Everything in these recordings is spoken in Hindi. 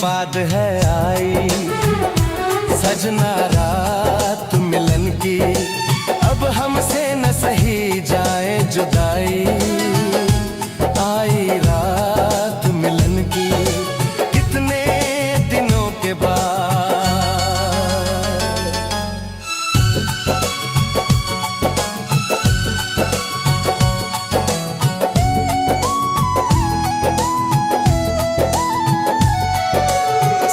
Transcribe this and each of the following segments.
बाद है आई सजना रात मिलन की, अब हमसे न सही जाए जुदाई। आई रात मिलन की कितने दिनों के बाद।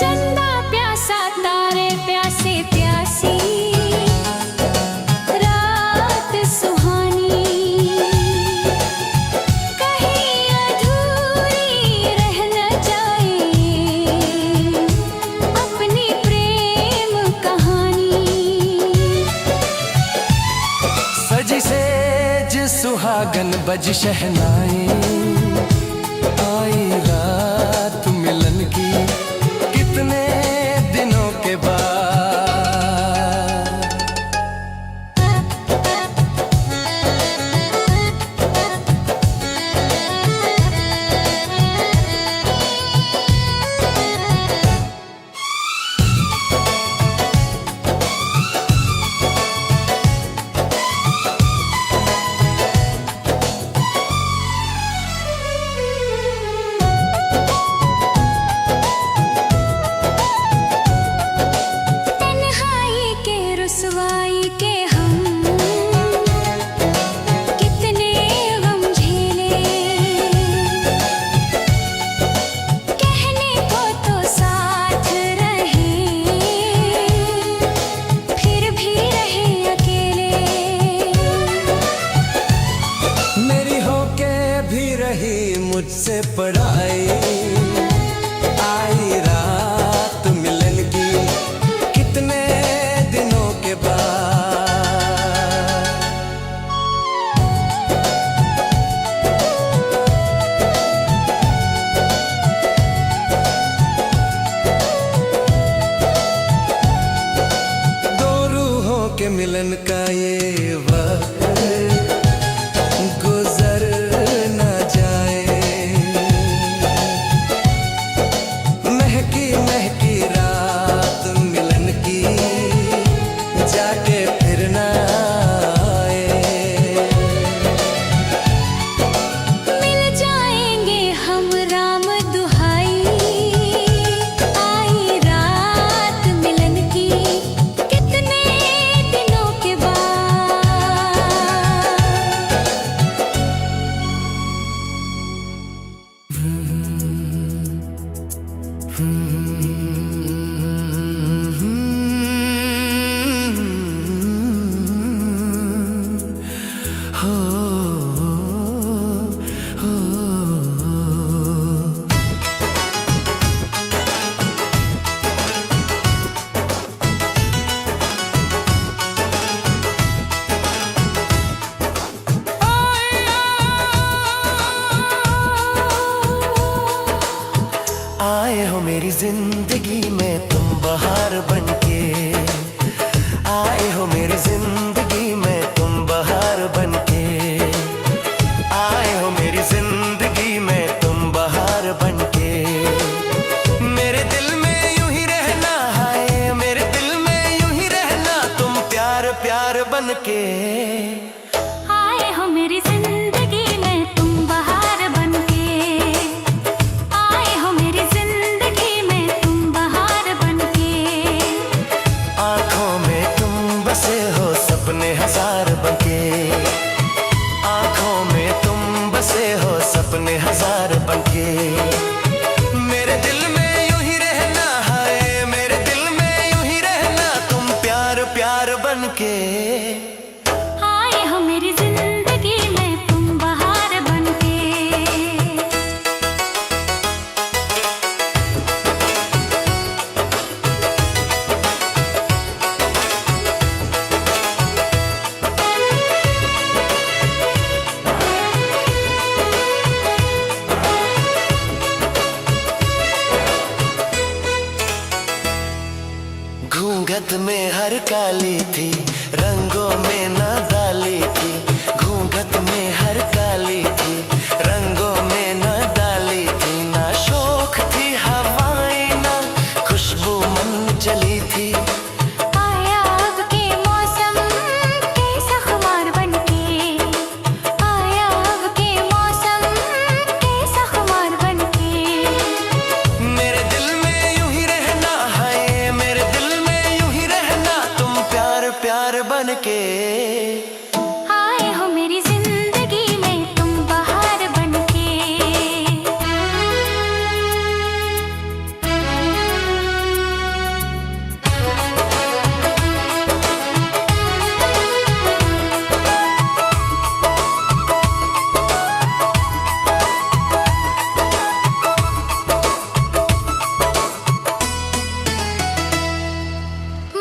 चंदा प्यासा तारे प्यासे प्यासी रात सुहानी, कहीं अधूरी रह न जाए अपनी प्रेम कहानी। सजी सेज सुहागन बज शहनाई, आई रात मिलन की कितने दिनों के बाद। तन्हाई के रुसवाई के हम कितने गम झेले, कहने को तो साथ रहे फिर भी रहे अकेले। मेरी होके भी रही मुझसे पढ़ाई, आई रात मिलन की कितने दिनों के बाद। दो रूहों के मिलन का ये वक्त गुजर न जाए, महकी महकी रात मिलन की जाके फिर न आए। मिल जाएंगे हम राम दुहाई, आई रात मिलन की कितने दिनों के बाद। आए हो मेरी जिंदगी में तुम बहार बनके, आए हो मेरी जिंदगी में तुम बहार बनके, आए हो मेरी जिंदगी में तुम बहार बनके। मेरे दिल में यूं ही रहना है, मेरे दिल में यूं ही रहना तुम प्यार प्यार बनके। आए हो मेरी जिंदगी में तुम बहार बनके, आए हो मेरी जिंदगी में तुम बहार बनके। आँखों में तुम बसे हो सपने हजार बनके, आँखों में तुम बसे हो सपने हजार बनके। मेरे दिल में यूं ही रहना है, मेरे दिल में यूं ही रहना तुम प्यार प्यार बनके। आए हो मेरी जिंदगी में तुम बहार बनके। घूंघट में हर काली थी, रंगों में ना डाली थी, घूंघट में हर काली थी, रंगों में ना डाली थी, ना शोख थी हवाएं ना बन के। आए हो मेरी जिंदगी में तुम बहार बनके।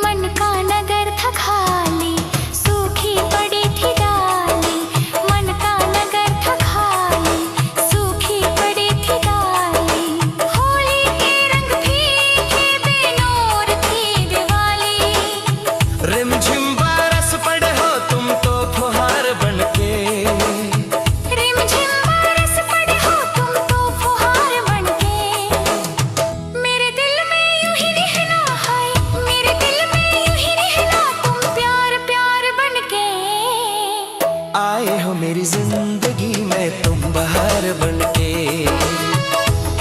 मन का नगर था खाली, सूखी पड़ी थी डाली। मन का नगर था खाली, सूखी पड़ी थी डाली। होली के रंग फीके बेनूर थी दिवाली। रिमझिम बरस पड़े हो तुम तो फुहार बन के। रिमझिम बरस पड़े हो तुम तो फुहार बनके। मेरे दिल में यूं ही रहना है, मेरे दिल में यूं ही रहना तुम प्यार प्यार बनके। आए हो मेरी जिंदगी में तुम बहार बन के।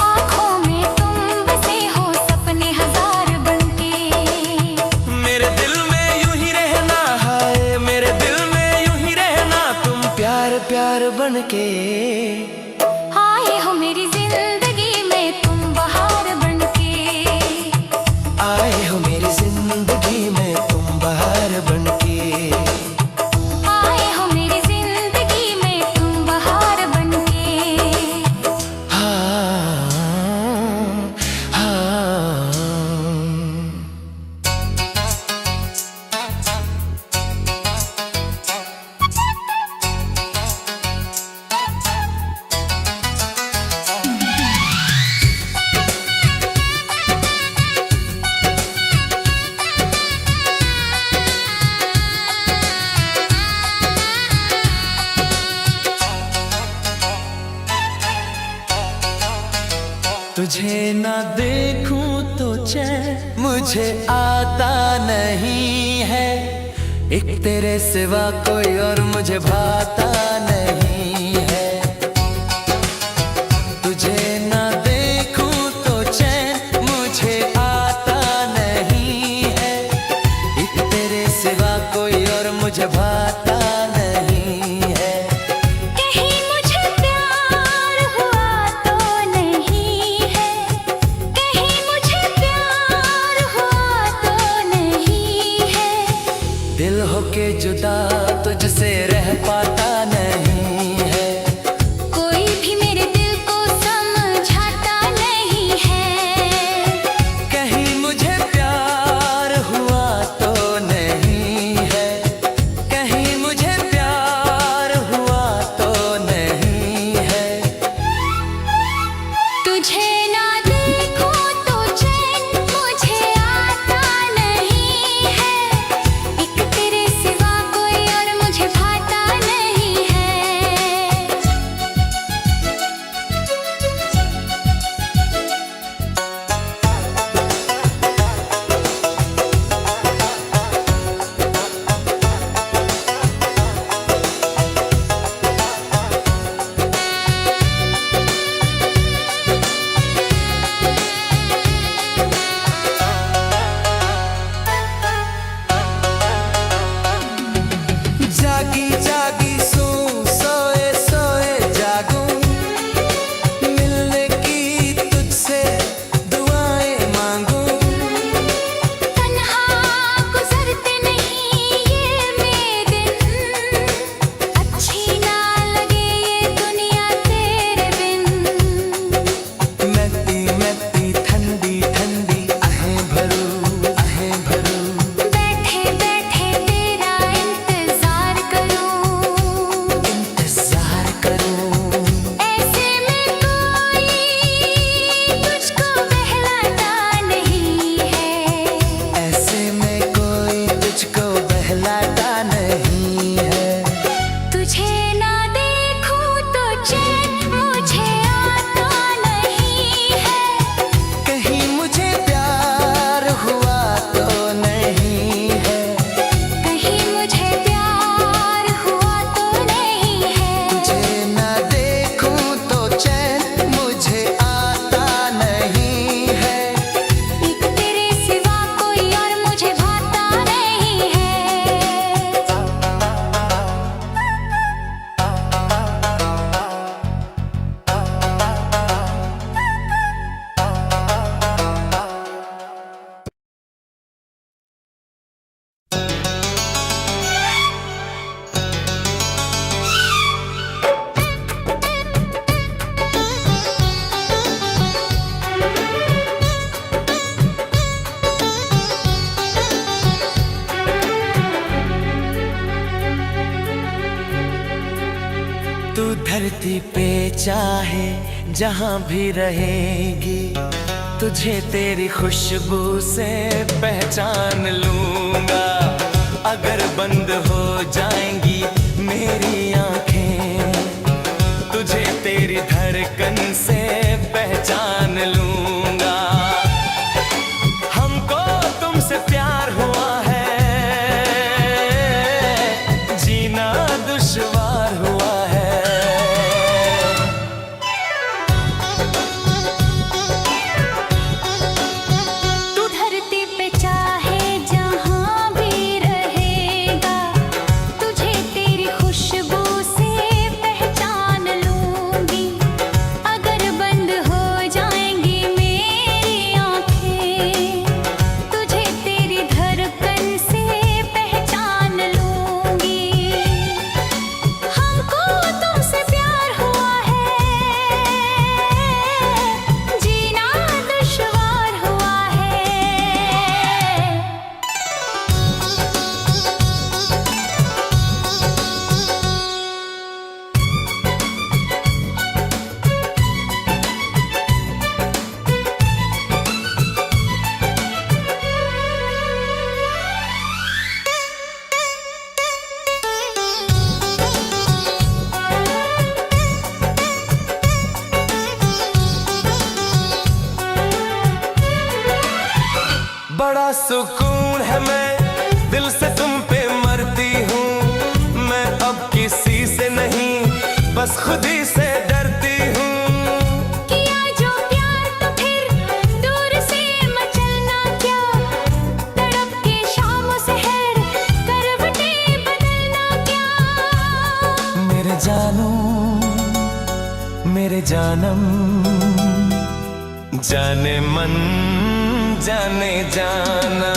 आँखों में तुम बसे हो सपने हजार बनके। मेरे दिल में यूं ही रहना है, मेरे दिल में यूं ही रहना तुम प्यार प्यार बन के। आए हो मेरी जिंदगी में तुम बहार बनके। आए हो मेरी जिंदगी में तुम बहार बन के। आए हो मेरी जिंदगी में तुम बहार बनके। हाँ, हाँ। तुझे ना देखूं तो चैन मुझे आता नहीं है। एक तेरे सिवा कोई और मुझे भाता नहीं है। तुझे ना देखूं तो चैन मुझे आता नहीं है। एक तेरे सिवा कोई और मुझे भाता नहीं है। कहीं मुझे प्यार हुआ तो नहीं है। कहीं मुझे प्यार हुआ तो नहीं है। दिल होके जुदा तुझसे रह पाता नहीं है। कोई भी मेरे दिल को समझाता नहीं है। कहीं मुझे प्यार हुआ तो नहीं है। कहीं मुझे प्यार हुआ तो नहीं है। तुझे ना देखो तो चैन मुझे आता नहीं है। एक तेरे सिवा कोई और मुझे भाता नहीं तू धरती पे चाहे जहां भी रहेगी, तुझे तेरी खुशबू से पहचान लूंगा। अगर बंद हो जाएंगी मेरी आंखें, तुझे तेरी धड़कन से पहचान लूंगा। हमको तुमसे प्यार हुआ है, जीना दुश्वार हुआ है। तू धरती पे चाहे जहां भी रहेगा, तुझे तेरी खुशबू से पहचान लूंगी। अगर बंद हो जाएंगी मेरी आंखें, तुझे तेरी धड़कन से पहचान लूंगी। हमको तुमसे प्यार हुआ है, जीना दुश्वार हुआ है। बड़ा सुकून है, मैं दिल से तुम पे मरती हूँ। मैं अब किसी से नहीं, बस खुद ही से डरती हूँ। किया जो प्यार तो फिर दूर से मचलना क्या, तड़प के शाम सहर करवटें बदलना क्या। मेरे जानू मेरे जानम, जाने मन जाने जाना,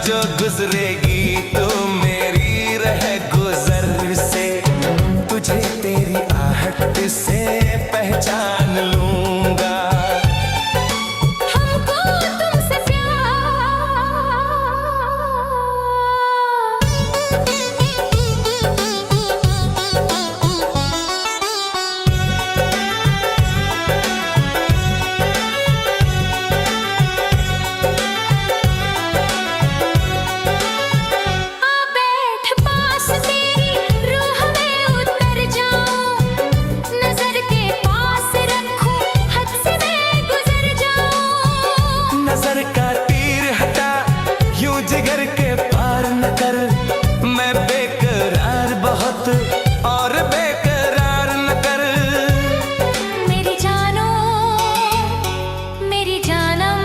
जो गुजरेगी तो मेरी रह गुजर से, तुझे तेरी आहट से पहचान लूंगा। हमको तुमसे बैठ पास तेरी रूह में उतर जाऊं, नजर के पास रखूं, हद से मैं गुजर जाऊं। नजर का तीर हटा, यूं जिगर के पार न कर। मैं बेकरार बहुत और बेकरार न कर। मेरी जानो मेरी जानम,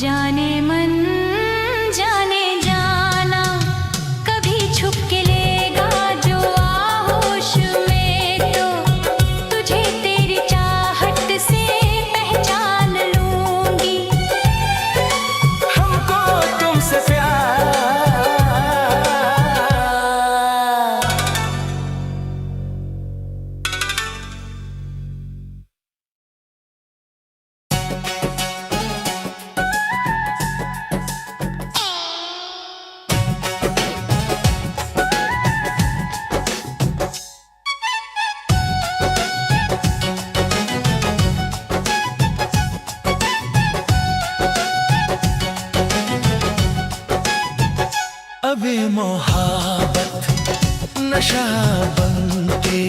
जाने मन जाने जाना, कभी छुप के लेगा जो आहोश में, तो तुझे तेरी चाहत से पहचान लूंगी। हमको तुमसे प्यार। अभी मोहब्बत नशा बनके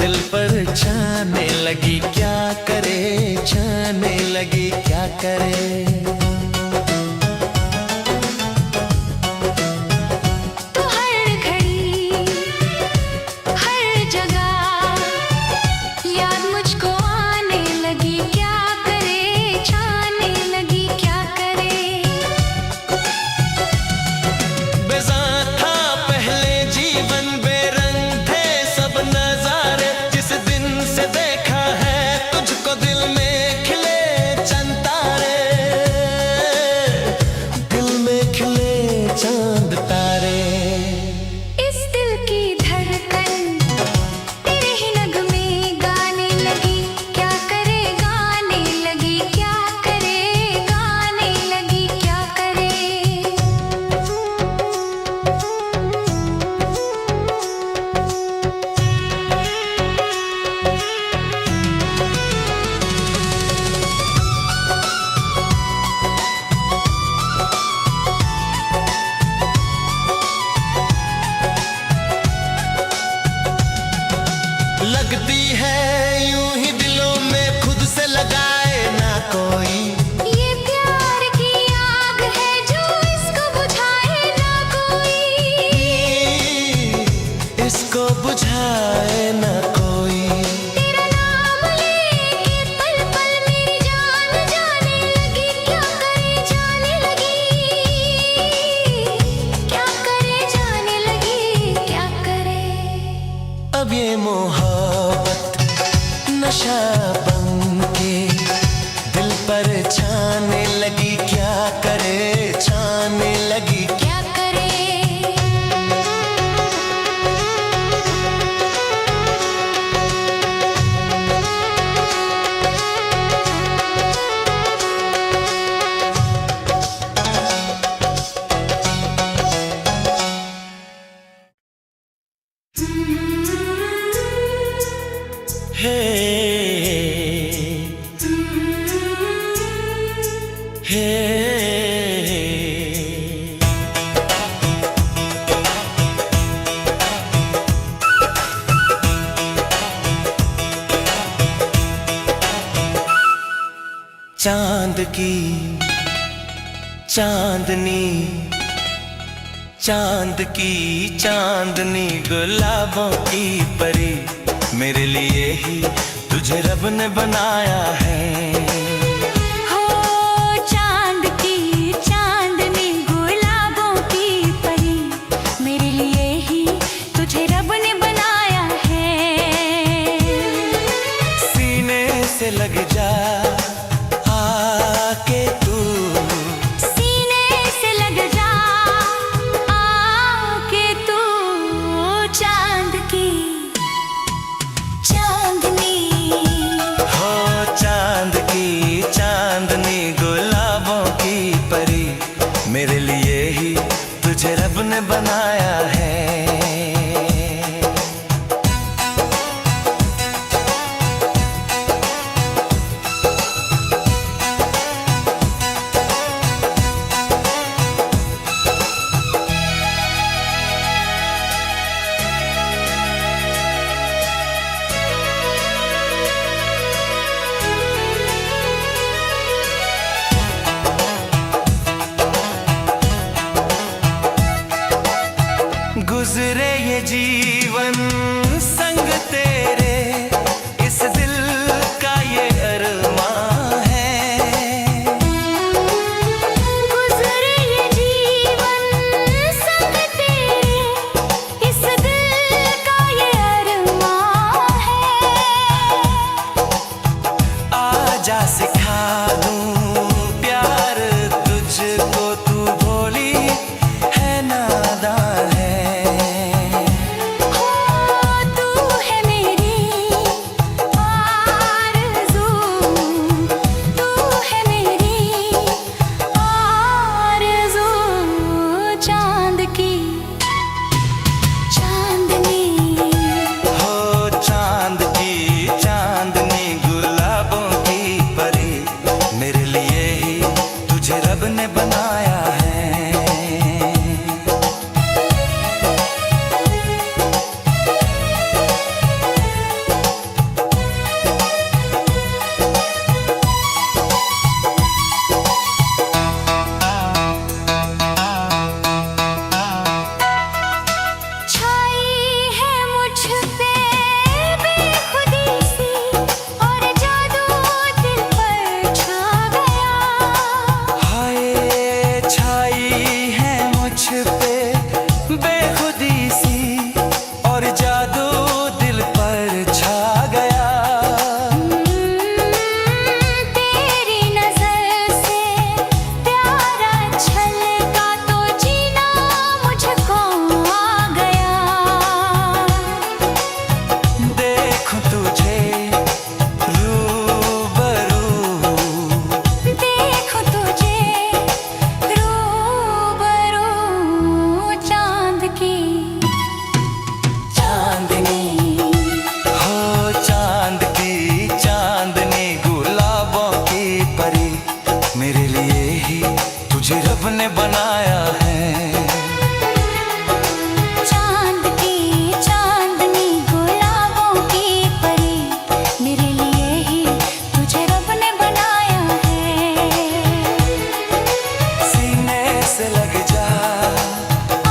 दिल पर छाने लगी, क्या करे छाने लगी, क्या करे। तो हर घड़ी हर जगह याद मुझको आने लगी, क्या करे छाने लगी, क्या करे। बेजान था पहले जीवन, बेरंग थे सब नजारे। जिस दिन से देखा है तुझको, दिल में खिले चंद तारे, दिल में खिले चांद तारे। इस दिल की धड़कन तेरे ही नगमे गाने लगी, क्या करे गाने लगी, क्या करे गाने लगी, क्या करे। चांद की चांदनी, चांद की चांदनी, गुलाबों की परी, मेरे लिए ही तुझे रब ने बनाया है। हो चांद की चांदनी, गुलाबों की परी, मेरे लिए ही तुझे रब ने बनाया है। सीने से लग जा आके तू, सीने से लग जा आके तू, चांद की चांदनी, हो चांद की चांदनी, गुलाबों की परी, मेरे लिए ही तुझे रब ने बनाया है। गुजरे ये जीवन संग तेरे, इस दिल का ये अरमां है। गुजरे ये जीवन संग तेरे, इस दिल का ये अरमां है। आजा सिखा दूं प्यार तुझको, तू भोली है नादान है। रब ने बनाया है। छाई है मुझ पे बेखुदी सी, और जादू दिल पर छा गया। छाई है मुझ पे बेखुदी सी, और जादू दिल पर छा गया। तेरी नजर से प्यारा छलका तो जीना मुझको आ गया। देखूं तुझे रूबरू, देखो तुझे रूबरू, चांद की चांदनी, हो चांद की चांदनी, गुलाबों की परी, मेरे लिए ही तुझे रब ने बनाया है। चांद की चांदनी, गुलाबों की परी, मेरे लिए ही तुझे रब ने बनाया है। सीने से लग जा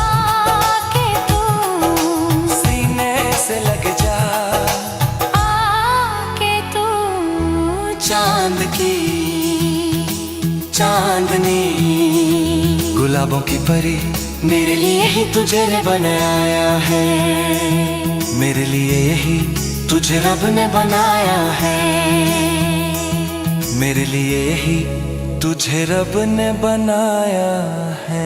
आके तू, सीने से लग जा, आके तू, चांद की चांदनी, गुलाबों की परी, मेरे लिए ही तुझे ने बनाया है। मेरे लिए ही तुझे रब ने बनाया है। मेरे लिए ही तुझे रब ने बनाया है।